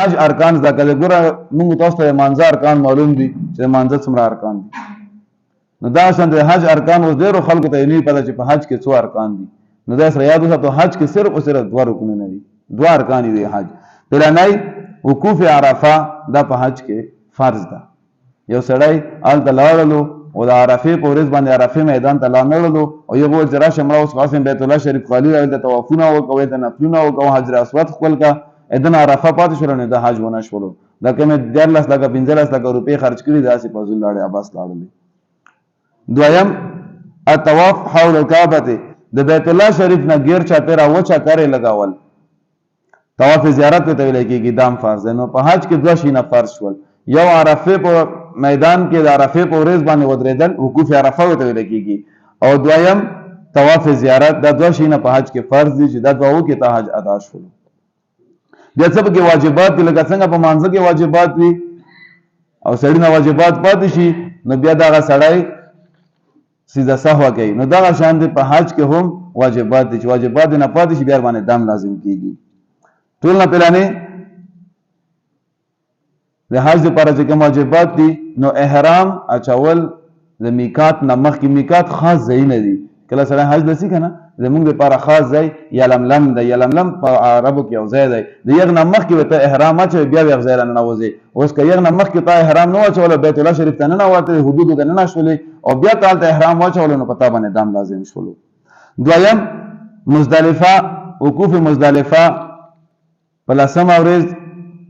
حج ارکان زده کړه. ګوره موږ تاسو ته مانځه ارکان معلوم دي چې مانځه څومره ارکان دي. نو دا شان د حج ارکان اوس ډېرو خلکو ته نه پته چې په حج کې څو ارکان دي. نو دا سره یاد وساتو حج کې صرف او صرف دوه رکنونه دي، دوه ارکان دي حج. پلانای وقوف عرفه دا په حج کې فرض ده. یو سړی هلته لاړلو او د عرفې په ورځ باندې عرفې میدان ته لاړلو او یو وویل چې راشه مړه اوس قاسم بیت الله شریف خالي راغلی د طوافونه وکوئ د نفلونه وکوه حجر اسود خپل کا اذن عرفه پاتې شول نو د حج ونه شولو. دا کومې 14 لکه 15 لکه روپۍ خرج کړي داسې فضل لاړې عباس لاړلې. دویم الطواف حول الكعبه د بیت الله شریف نه غیر چاپیره وچا کرے لگاول طواف زیارت ته ویل کېږي دام فرض نو په حج کې دوه شینه فرض شول. یو عرفه په میدان کې د عرفه په ورځ باندې ودرېدل وقوف عرفه ته ویل کېږي او دویم طواف زیارت دا دوه شینه په حج کې فرض دي چې دا دوه کې ته حج ادا شول. بیا څه کې واجبات دي لکه څنګه په مانځه کې واجبات وي او سړی نه واجبات پاتې شي نو بیا دا سړی سیده سهوا کوي. نو دا شان دي په حج کې هم واجبات دي چې واجبات نه پاتې شي بیا باندې دم لازم کیږي. ټول نه پلانې د حج لپاره چې کوم واجبات دي نو احرام اچول د میقات نه مخکې میقات خاص ځای نه دي. کله سره حج لسی کنه زمونږ لپاره خاص ځای یلملم دی. یلملم په عربو کې یو ځای دی د یغ نه مخکې ته احرام اچوي بیا یغ ځای نه نوځي. اوس که یغ نه مخکې ته احرام نه اچول بیت الله شریف ته نه وته حدود ته نه شولې او بیا ته احرام اچول نو پتا باندې دام لازم شولو. دویم مزدلفه وقوف مزدلفه په لسمه ورځ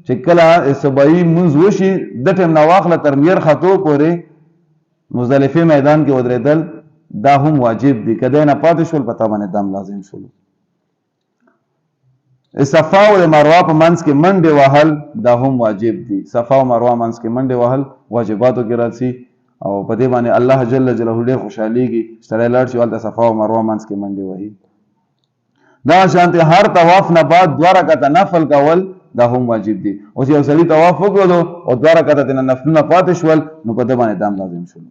چې کله صبحي منځ وشي د ټیم نه واخله تر میر خطو پورې مزدلفه میدان کې ودرېدل دا هم واجب دي. کله نه پاتې شول پتا باندې دم لازم شول. صفا او مروه په منځ کې منډه وهل دا هم واجب دي. صفا او مروه منځ کې منډه وهل واجباتو کې راځي او په دې باندې الله جل جلاله ډېر خوشاليږي. سره لاړ شي ولته صفا او مروه منځ کې منډه وهي. دا شانته هر طواف نه بعد 2 رکعات نفل کول دا هم واجب دي. اوس یو سړي طواف وکړو او 2 رکعات نفلونه پاتې شول نو په دې باندې دم لازم شول.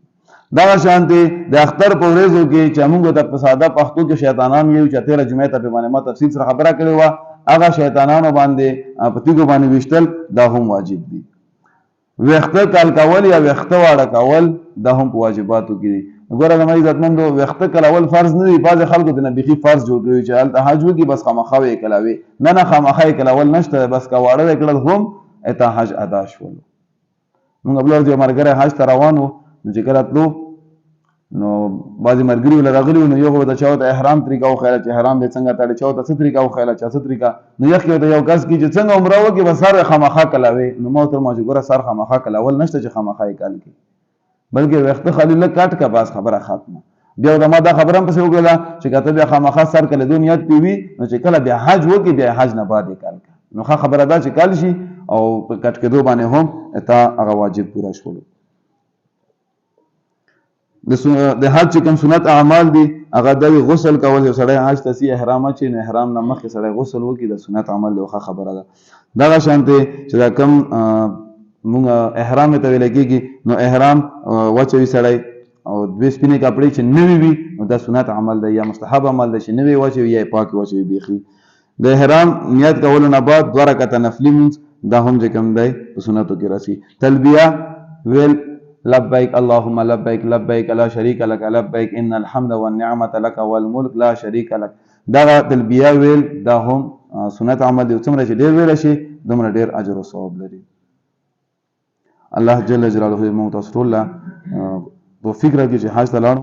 دا شانته د اختر په ورځو کې چې موږ ته په ساده پښتو کې شیطانان یو چې 13 جمعه ته په باندې ما تفصیل سره خبره کړې و هغه شیطانانو باندې په تیګو باندې وشتل دا هم واجب دي. وخته کال کول یا وخته واړه کول دا هم په واجباتو کې دي. وګوره د مې عزتمندو وخته کول فرض نه دی. بعض خلکو د نبی فرض جوړ کړی چې ال حج وکي بس خامخوي کلاوي نه خامخای کول نشته بس کا واړه کړل هم اته حج ادا شول. موږ بلور دی مرګره حج ته روانو چې کله تلو نو بعضی مرګري ولا راغلي نو یو د چاو ته احرام طریقه او خیال چې احرام به څنګه تاړي چاو ته څه طریقه او خیال چې څه طریقه نو یو کې یو کس کی چې څنګه عمره وکي بس سره خامخا کلاوي نو مو تر ما چې ګوره سر خامخا کلاول نشته چې خامخا کال کی بلکې وخت خلیل کاټ کا باس خبره ختمه. بیا د ما دا خبره هم پسې وکړه چې کته بیا خامخا سر کله دنیات پیوي نو چې کله بیا حج وکي بیا حج نه بعد کال نو خبره دا چې کال شي او کټ کېدو باندې هم اته هغه واجب پورا شول. د حج کوم سنت اعمال دي هغه د غسل کول یو سړی حج ته سي احرام چې نه احرام نه مخکې سړی غسل وکي د سنت عمل له خبره ده. دا شانته چې دا کوم مونږ احرام ته ویل کېږي نو احرام وچوي سړی او دوی سپینې کپړې چې نوي وي نو دا سنت عمل دی یا مستحب عمل دی چې نوي وچوي یا پاک وچوي بیخي. د احرام نیت کولو نه بعد 2 رکعات نفلی مونږ دا هم چې کوم دی په سنتو کې راسي. تلبیه ویل لبیک اللهم لبیک لبیک لا شریک لک لبیک ان الحمد والنعمت لک والملک لا شریک لک دا تلبیه ویل دا هم سنت عمل دی. څومره چې ډیر ویل شي دومره ډیر اجر او ثواب لري. الله جل جلاله موږ تاسو ټول توفیق راکړي چې حج ته لاړ